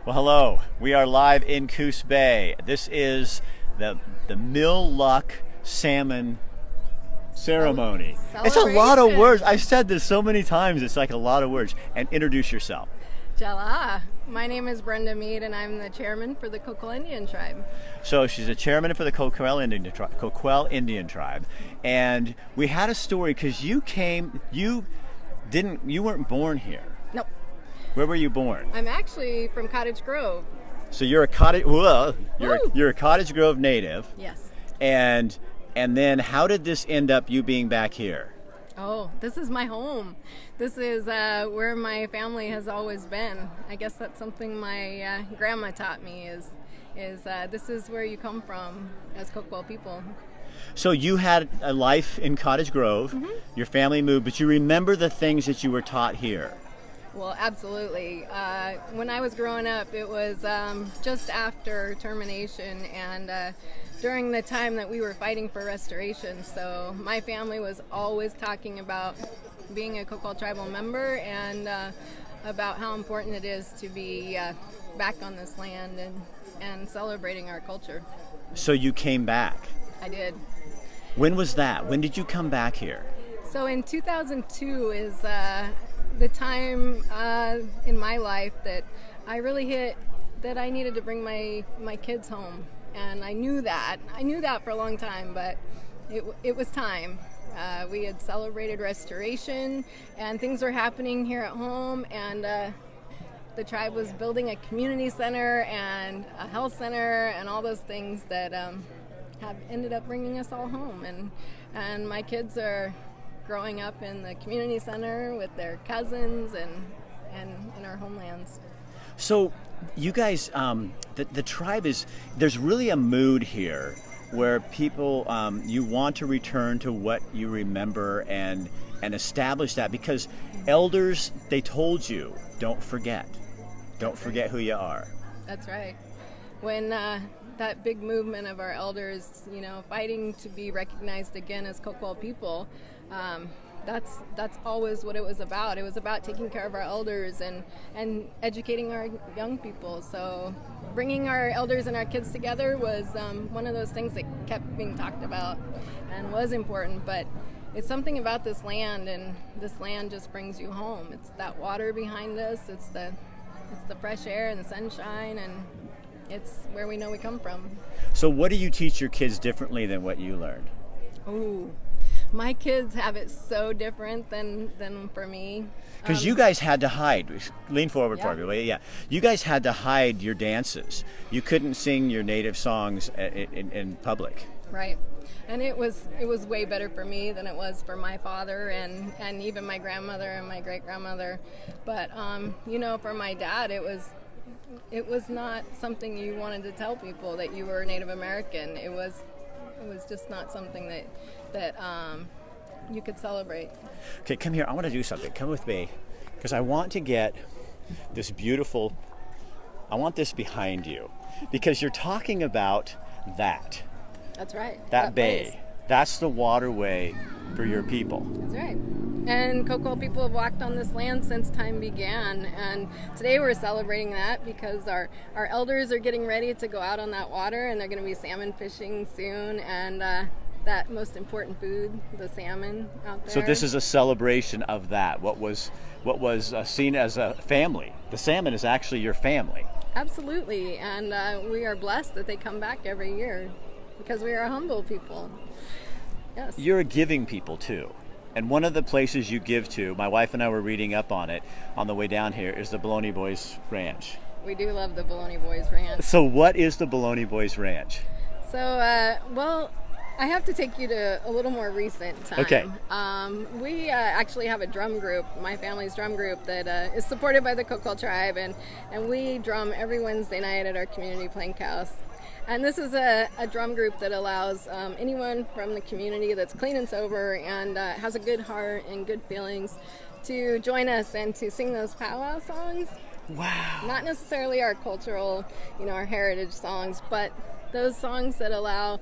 Well, hello. We are live in Coos Bay. This is the Mill Luck Salmon ceremony. It's a lot of words. I've said this so many times. It's like a lot of words. And introduce yourself. Jala. My name is Brenda Mead, and I'm the chairman for the Coquille Indian Tribe. So she's a chairman for the Coquille Indian Tribe, and we had a story because you weren't born here. Nope. Where were you born? I'm actually from Cottage Grove. So you're a you're a Cottage Grove native. Yes. And then how did this end up you being back here? Oh, this is my home. This is where my family has always been. I guess that's something my grandma taught me is this is where you come from as Coquille people. So you had a life in Cottage Grove. Mm-hmm. Your family moved, but you remember the things that you were taught here. Well, absolutely. When I was growing up, it was just after termination and during the time that we were fighting for restoration. So my family was always talking about being a Coquille tribal member and about how important it is to be back on this land and celebrating our culture. So you came back? I did. When was that? When did you come back here? So in 2002 is the time in my life that I really hit that I needed to bring my kids home. And I knew that for a long time, but it was time. We had celebrated restoration and things were happening here at home, and the tribe was building a community center and a health center and all those things that have ended up bringing us all home. And my kids are growing up in the community center with their cousins and in our homelands. So you guys, the tribe there's really a mood here where people, you want to return to what you remember and establish that, because elders, they told you, don't forget who you are. That's right. When that big movement of our elders, fighting to be recognized again as Coquille people, that's always what it was about. It was about taking care of our elders and educating our young people. So bringing our elders and our kids together was one of those things that kept being talked about and was important. But it's something about this land, and this land just brings you home. It's that water behind us. It's the fresh air and the sunshine, and it's where we know we come from. So what do you teach your kids differently than what you learned? Ooh. My kids have it so different than for me. Because you guys had to hide. Lean forward, Yeah. Barbie. Yeah. You guys had to hide your dances. You couldn't sing your native songs in public. Right. And it was way better for me than it was for my father and even my grandmother and my great-grandmother. But, for my dad, it was not something you wanted to tell people that you were Native American. It was just not something that you could celebrate. Okay, come here. I want to do something. Come with me, because I want to get this beautiful. I want this behind you, because you're talking about that. That's right. That bay. Place. That's the waterway for your people. That's right. And Coquille people have walked on this land since time began, and today we're celebrating that because our elders are getting ready to go out on that water, and they're going to be salmon fishing soon, and that most important food, the salmon out there. So this is a celebration of that. What was seen as a family. The salmon is actually your family. Absolutely, and we are blessed that they come back every year because we are humble people. Yes. You're a giving people too. And one of the places you give to, my wife and I were reading up on it on the way down here, is the Baloney Boys Ranch. We do love the Baloney Boys Ranch. So what is the Baloney Boys Ranch? So, I have to take you to a little more recent time. Okay. We actually have a drum group, my family's drum group, that is supported by the Coquille tribe, and we drum every Wednesday night at our community plank house. And this is a drum group that allows anyone from the community that's clean and sober and has a good heart and good feelings to join us and to sing those powwow songs. Wow. Not necessarily our cultural, our heritage songs, but those songs that allow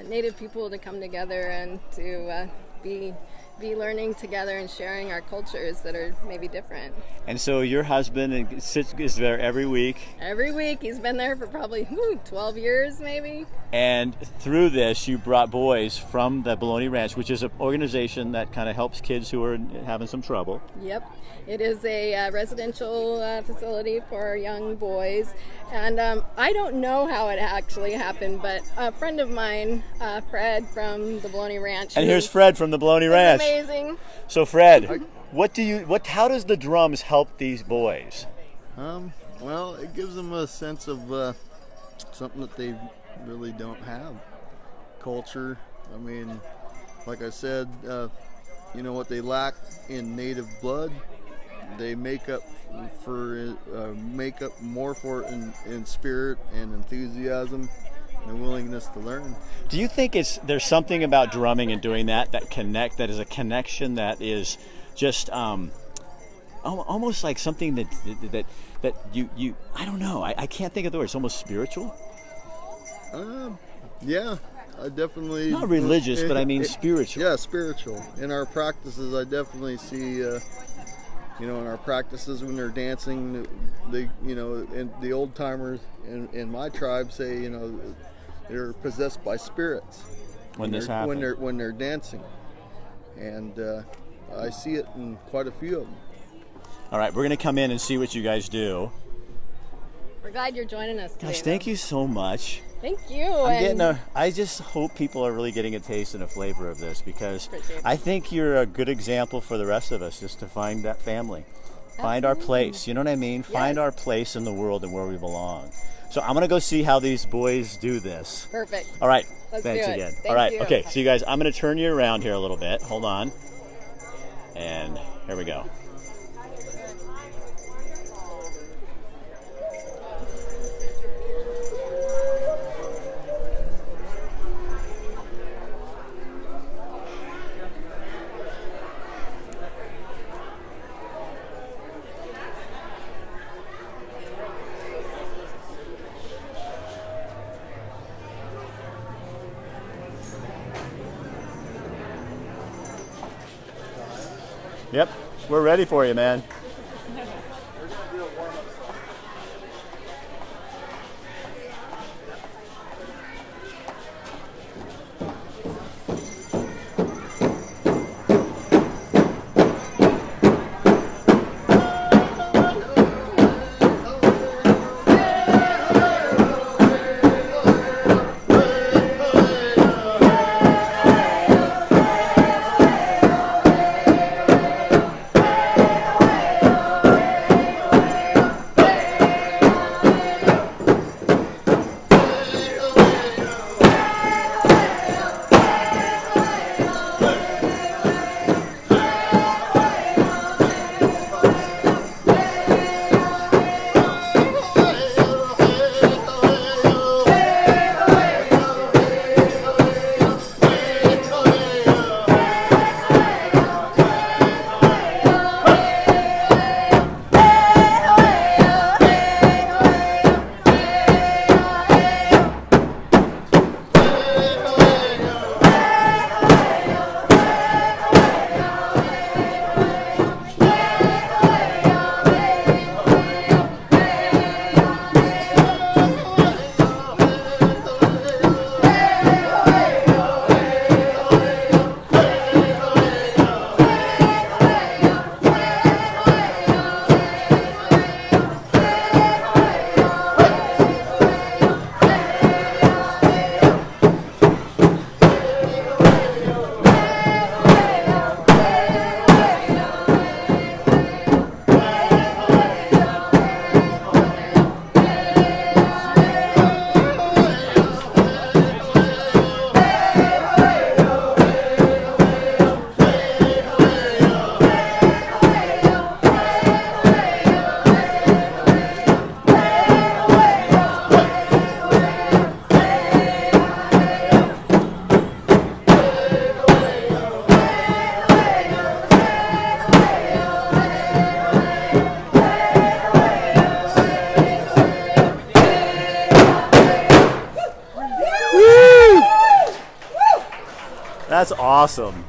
Native people to come together and to be be learning together and sharing our cultures that are maybe different. And so your husband is there every week. Every week. He's been there for probably 12 years maybe. And through this, you brought boys from the Baloney Ranch, which is an organization that kind of helps kids who are having some trouble. Yep. It is a residential facility for young boys. And I don't know how it actually happened, but a friend of mine, Fred from the Baloney Ranch. And here's Fred from the Baloney Ranch. Amazing. So Fred, how does the drums help these boys? Well, it gives them a sense of something that they really don't have. Culture. I mean, like I said, what they lack in native blood, they make up more for it in spirit and enthusiasm and a willingness to learn. Do you think there's something about drumming and doing that is a connection that is just almost like something that you I don't know, I can't think of the word. It's almost spiritual. Yeah, I definitely not religious, but I mean spiritual. Yeah, spiritual. In our practices, I definitely see. In our practices when they're dancing, and the old timers in my tribe say, they're possessed by spirits when this happens. When they're dancing, and I see it in quite a few of them. All right, we're going to come in and see what you guys do. We're glad you're joining us today. Gosh, thank you so much. Thank you. I just hope people are really getting a taste and a flavor of this, because I think you're a good example for the rest of us, just to find that family. Find our place, you know what I mean? Yes. Find our place in the world and where we belong. So I'm going to go see how these boys do this. Perfect. All right. Let's Thanks do it. again. Thank All right. you. Okay. So you guys, I'm going to turn you around here a little bit. Hold on. And here we go. Yep, we're ready for you, man. That's awesome.